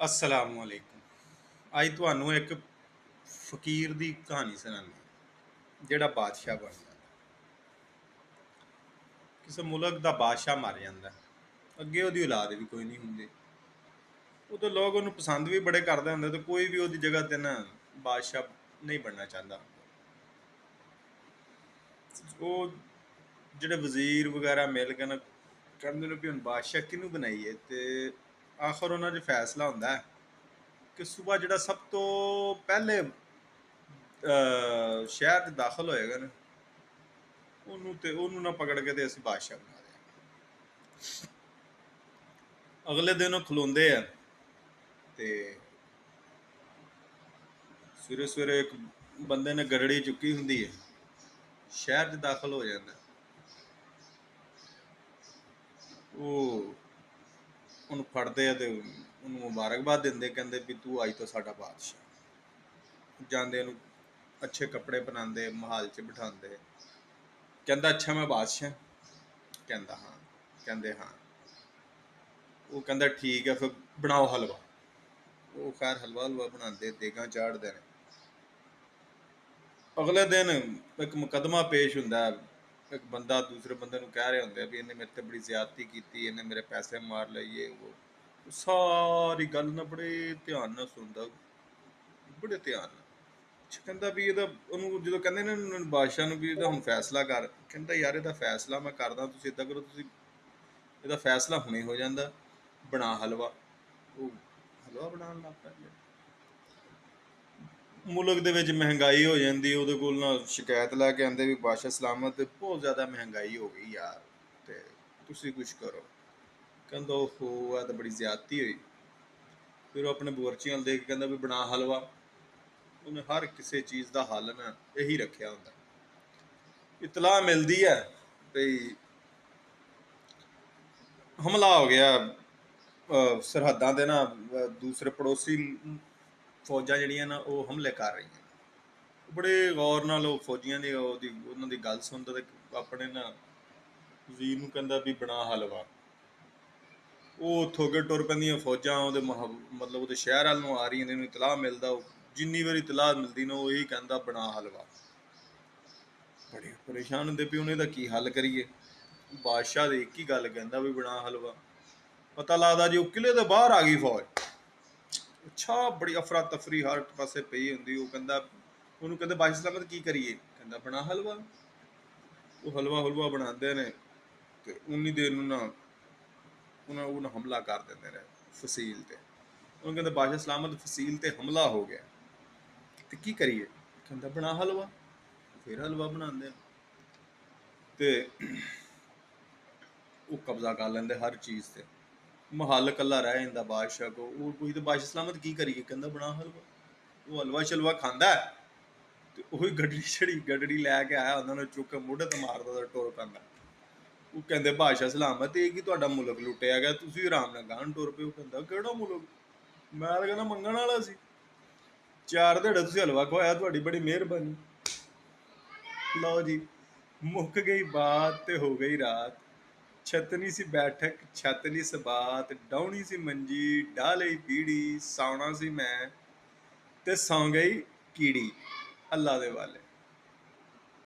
असलामुअलैकुम। ਅੱਜ ਤੁਹਾਨੂੰ ਇੱਕ ਫਕੀਰ ਦੀ ਕਹਾਣੀ ਸੁਣਾਉਂਦੇ ਜਿਹੜਾ ਬਾਦਸ਼ਾਹ ਬਣ ਜਾਂਦਾ। ਕਿਸੇ ਮੁਲਕ ਦਾ ਬਾਦਸ਼ਾਹ ਮਰ ਜਾਂਦਾ, ਅੱਗੇ ਉਹਦੀ ਔਲਾਦ ਵੀ ਕੋਈ ਨਹੀਂ ਹੁੰਦੀ। ਉਹ ਤਾਂ ਲੋਕ ਉਹਨੂੰ ਪਸੰਦ ਵੀ ਬੜੇ ਕਰਦੇ ਹੁੰਦੇ ਤੇ ਕੋਈ ਵੀ ਉਹਦੀ ਜਗ੍ਹਾ ਤੇ ਨਾ ਬਾਦਸ਼ਾਹ ਨਹੀਂ ਬਣਨਾ ਚਾਹੁੰਦਾ। ਉਹ ਜਿਹੜੇ ਵਜ਼ੀਰ ਵਗੈਰਾ ਮਿਲ ਕੇ ਨਾ ਕਹਿੰਦੇ ਨੇ ਵੀ ਹੁਣ ਬਾਦਸ਼ਾਹ ਕਿਹਨੂੰ ਬਣਾਈਏ, ਤੇ ਆਖਰ ਉਹਨਾਂ 'ਚ ਫੈਸਲਾ ਹੁੰਦਾ ਹੈ ਕਿ ਸਵੇਰ ਜਿਹੜਾ ਸਭ ਤੋਂ ਪਹਿਲੇ ਸ਼ਹਿਰ 'ਚ ਦਾਖਲ ਹੋਏਗਾ ਨਾ ਉਹਨੂੰ ਨਾ ਪਕੜ ਕੇ ਤੇ ਅਸੀਂ ਬਾਦਸ਼ਾਹ ਬਣਾ ਦਿਆਂਗੇ। ਅਗਲੇ ਦਿਨ ਉਹ ਖਲੋਂਦੇ ਆ ਤੇ ਸਵੇਰੇ ਸਵੇਰੇ ਇੱਕ ਬੰਦੇ ਨੇ ਗਰੜੀ ਚੁੱਕੀ ਹੁੰਦੀ ਹੈ, ਸ਼ਹਿਰ 'ਚ ਦਾਖਲ ਹੋ ਜਾਂਦਾ। ਉਹ ਉਹਨੂੰ ਫੜਦੇ ਆ ਤੇ ਉਹਨੂੰ ਮੁਬਾਰਕਬਾਦ ਦਿੰਦੇ, ਕਹਿੰਦੇ ਵੀ ਤੂੰ ਅੱਜ ਤੋਂ ਸਾਡਾ ਬਾਦਸ਼ਾਹ। ਜਾਂਦੇ ਉਹਨੂੰ ਅੱਛੇ ਕੱਪੜੇ ਪਹਿਨਾਉਂਦੇ, ਮਹਾਲ 'ਚ ਬਿਠਾਉਂਦੇ। ਕਹਿੰਦਾ ਅੱਛਾ ਮੈਂ ਬਾਦਸ਼ਾਹ? ਕਹਿੰਦਾ ਹਾਂ। ਕਹਿੰਦੇ ਹਾਂ। ਉਹ ਕਹਿੰਦਾ ਠੀਕ ਹੈ, ਫਿਰ ਬਣਾਓ ਹਲਵਾ। ਉਹ ਖੈਰ ਹਲਵਾ ਬਣਾਉਂਦੇ, ਦੇਗਾਂ ਚਾੜਦੇ ਨੇ। ਅਗਲੇ ਦਿਨ ਇੱਕ ਮੁਕੱਦਮਾ ਪੇਸ਼ ਹੁੰਦਾ। ਇੱਕ ਬੰਦਾ ਦੂਸਰੇ ਬੰਦੇ ਨੂੰ ਕਹਿ ਰਿਹਾ ਹੁੰਦਾ ਵੀ ਇਹਨੇ ਮੇਰੇ ਤੇ ਬੜੀ ਜ਼ਿਆਦਤੀ ਕੀਤੀ, ਇਹਨੇ ਮੇਰੇ ਪੈਸੇ ਮਾਰ ਲਏ। ਉਹ ਸਾਰੀ ਗੱਲ ਨਾ ਬੜੇ ਧਿਆਨ ਨਾਲ ਸੁਣਦਾ, ਬੜੇ ਧਿਆਨ ਨਾਲ। ਕਹਿੰਦਾ ਵੀ ਇਹਦਾ, ਉਹਨੂੰ ਜਦੋਂ ਕਹਿੰਦੇ ਨੇ ਬਾਦਸ਼ਾਹ ਨੂੰ ਵੀ ਇਹਦਾ ਹੁਣ ਫੈਸਲਾ ਕਰ, ਕਹਿੰਦਾ ਯਾਰ ਇਹਦਾ ਫੈਸਲਾ ਮੈਂ ਕਰਦਾ, ਤੁਸੀਂ ਇੱਦਾਂ ਕਰੋ, ਤੁਸੀਂ ਇਹਦਾ ਫੈਸਲਾ ਹੁਣੇ ਹੋ ਜਾਂਦਾ, ਬਣਾ ਹਲਵਾ। ਉਹ ਹਲਵਾ ਬਣਾਉਣ ਲੱਗ ਪਿਆ। ਮੁਲਕ ਦੇ ਵਿੱਚ ਮਹਿੰਗਾਈ ਹੋ ਜਾਂਦੀ, ਉਹਦੇ ਕੋਲ ਨਾ ਸ਼ਿਕਾਇਤ ਲੈ ਕੇ ਆਉਂਦੇ ਵੀ ਬਾਦਸ਼ਾਹ ਸਲਾਮਤ ਬਹੁਤ ਜ਼ਿਆਦਾ ਮਹਿੰਗਾਈ ਹੋ ਗਈ ਯਾਰ, ਤੇ ਤੁਸੀਂ ਕੁਛ ਕਰੋ। ਕਹਿੰਦਾ ਉਹ ਆ ਤਾਂ ਬੜੀ ਜ਼ਿਆਦਤੀ ਹੋਈ। ਫਿਰ ਉਹ ਆਪਣੇ ਬੁਰਚੀਆਂ ਦੇ ਕੇ ਕਹਿੰਦਾ ਵੀ ਬਣਾ ਹਲਵਾ। ਉਹਨੇ ਹਰ ਕਿਸੇ ਚੀਜ਼ ਦਾ ਹੱਲ ਨਾ ਇਹੀ ਰੱਖਿਆ ਹੁੰਦਾ। ਇਤਲਾਹ ਮਿਲਦੀ ਹੈ ਬਈ ਹਮਲਾ ਹੋ ਗਿਆ ਸਰਹੱਦਾਂ ਦੇ ਨਾ, ਦੂਸਰੇ ਪੜੋਸੀ ਫੌਜਾਂ ਜਿਹੜੀਆਂ ਨਾ ਉਹ ਹਮਲੇ ਕਰ ਰਹੀਆਂ। ਬੜੇ ਗੌਰ ਨਾਲ ਉਹ ਫੌਜੀਆਂ ਦੀ ਉਹਨਾਂ ਦੀ ਗੱਲ ਸੁਣਦਾ ਤੇ ਆਪਣੇ ਨਾ ਵਜ਼ੀਰ ਨੂੰ ਕਹਿੰਦਾ ਵੀ ਬਣਾ ਹਲਵਾ। ਉਹ ਉੱਥੋਂ ਅੱਗੇ ਟੁਰ ਪੈਂਦੀਆਂ ਫੌਜਾਂ, ਉਹਦੇ ਮਤਲਬ ਉਹਦੇ ਸ਼ਹਿਰ ਵੱਲ ਨੂੰ ਆ ਰਹੀਆਂ ਨੇ। ਇਹਨੂੰ ਇਤਲਾਹ ਮਿਲਦਾ, ਉਹ ਜਿੰਨੀ ਵਾਰੀ ਇਤਲਾਹ ਮਿਲਦੀ ਨਾ ਉਹ ਇਹੀ ਕਹਿੰਦਾ ਬਣਾ ਹਲਵਾ। ਬੜੇ ਪਰੇਸ਼ਾਨ ਹੁੰਦੇ ਵੀ ਉਹਨੇ ਦਾ ਕੀ ਹੱਲ ਕਰੀਏ। ਬਾਦਸ਼ਾਹ ਦੇ ਇੱਕ ਹੀ ਗੱਲ ਕਹਿੰਦਾ ਵੀ ਬਣਾ ਹਲਵਾ। ਪਤਾ ਲੱਗਦਾ ਜੀ ਉਹ ਕਿਲੇ ਦੇ ਬਾਹਰ ਆ ਗਈ ਫੌਜ। ਅੱਛਾ, ਬੜੀ ਅਫਰਾ ਤਫਰੀ ਹਰ ਪਾਸੇ ਪਈ ਹੁੰਦੀ। ਉਹ ਕਹਿੰਦਾ, ਉਹਨੂੰ ਕਹਿੰਦੇ ਬਾਦਸ਼ਾਹ ਸਲਾਮਤ ਕੀ ਕਰੀਏ? ਕਹਿੰਦਾ ਬਣਾ ਹਲਵਾ। ਉਹ ਹਲਵਾ ਬਣਾਉਂਦੇ ਨੇ ਤੇ ਉਨੀ ਦੇਰ ਨੂੰ ਨਾ ਉਹਨਾਂ ਹਮਲਾ ਕਰ ਦਿੰਦੇ ਨੇ ਫਸੀਲ ਤੇ। ਉਹਨੂੰ ਕਹਿੰਦੇ ਬਾਦਸ਼ਾਹ ਸਲਾਮਤ ਫਸੀਲ ਤੇ ਹਮਲਾ ਹੋ ਗਿਆ ਤੇ ਕੀ ਕਰੀਏ? ਕਹਿੰਦਾ ਬਣਾ ਹਲਵਾ। ਫਿਰ ਹਲਵਾ ਬਣਾਉਂਦੇ ਨੇ ਤੇ ਉਹ ਕਬਜ਼ਾ ਕਰ ਲੈਂਦੇ ਹਰ ਚੀਜ਼ ਤੇ। ਮਹੱਲ ਇਕੱਲਾ ਰਹਿ ਜਾਂਦਾ ਬਾਦਸ਼ਾਹ ਕੋ। ਉਹ ਕੋਈ ਤੇ ਬਾਦਸ਼ਾਹ ਸਲਾਮਤ ਕੀ ਕਰੀਏ? ਕਹਿੰਦਾ ਬਣਾ ਹਲਵਾ। ਉਹ ਹਲਵਾ ਸ਼ਲਵਾ ਖਾਂਦਾ ਤੇ ਉਹੀ ਗੱਡੜੀ ਲੈ ਕੇ ਆਇਆ, ਉਹਨਾਂ ਨੂੰ ਚੁੱਕ ਕੇ ਮੋਢੇ ਤੇ ਮਾਰਦਾ ਤੇ ਟੁਰ ਪੈਂਦਾ। ਉਹ ਕਹਿੰਦੇ ਬਾਦਸ਼ਾਹ ਸਲਾਮਤ ਇਹ ਕੀ ਤੁਹਾਡਾ ਮੁਲਕ ਲੁੱਟਿਆ ਗਿਆ, ਤੁਸੀਂ ਆਰਾਮ ਨਾਲ ਗਾਂਹ ਟੁਰ ਪਏ। ਉਹ ਕਹਿੰਦਾ ਕਿਹੜਾ ਮੁਲਕ? ਮੈਂ ਤਾਂ ਕਹਿੰਦਾ ਮੰਗਣ ਵਾਲਾ ਸੀ। 4 ਦਿਹਾੜੇ ਤੁਸੀਂ ਹਲਵਾ ਖਵਾਇਆ, ਤੁਹਾਡੀ ਬੜੀ ਮਿਹਰਬਾਨੀ। ਲਓ ਜੀ, ਮੁੱਕ ਗਈ ਬਾਤ ਤੇ ਹੋ ਗਈ ਰਾਤ। ਛਤਨੀ ਸੀ ਬੈਠਕ ਛਤਨੀ ਸਬਾਤ, ਡਾਉਣੀ ਸੀ ਮੰਜੀ ਢਾਹ ਲਈ ਪੀੜੀ, ਸੌਣਾ ਸੀ ਮੈਂ ਤੇ ਸੌਂ ਗਈ ਕੀੜੀ। ਅੱਲਾ ਦੇ ਵਾਲੇ।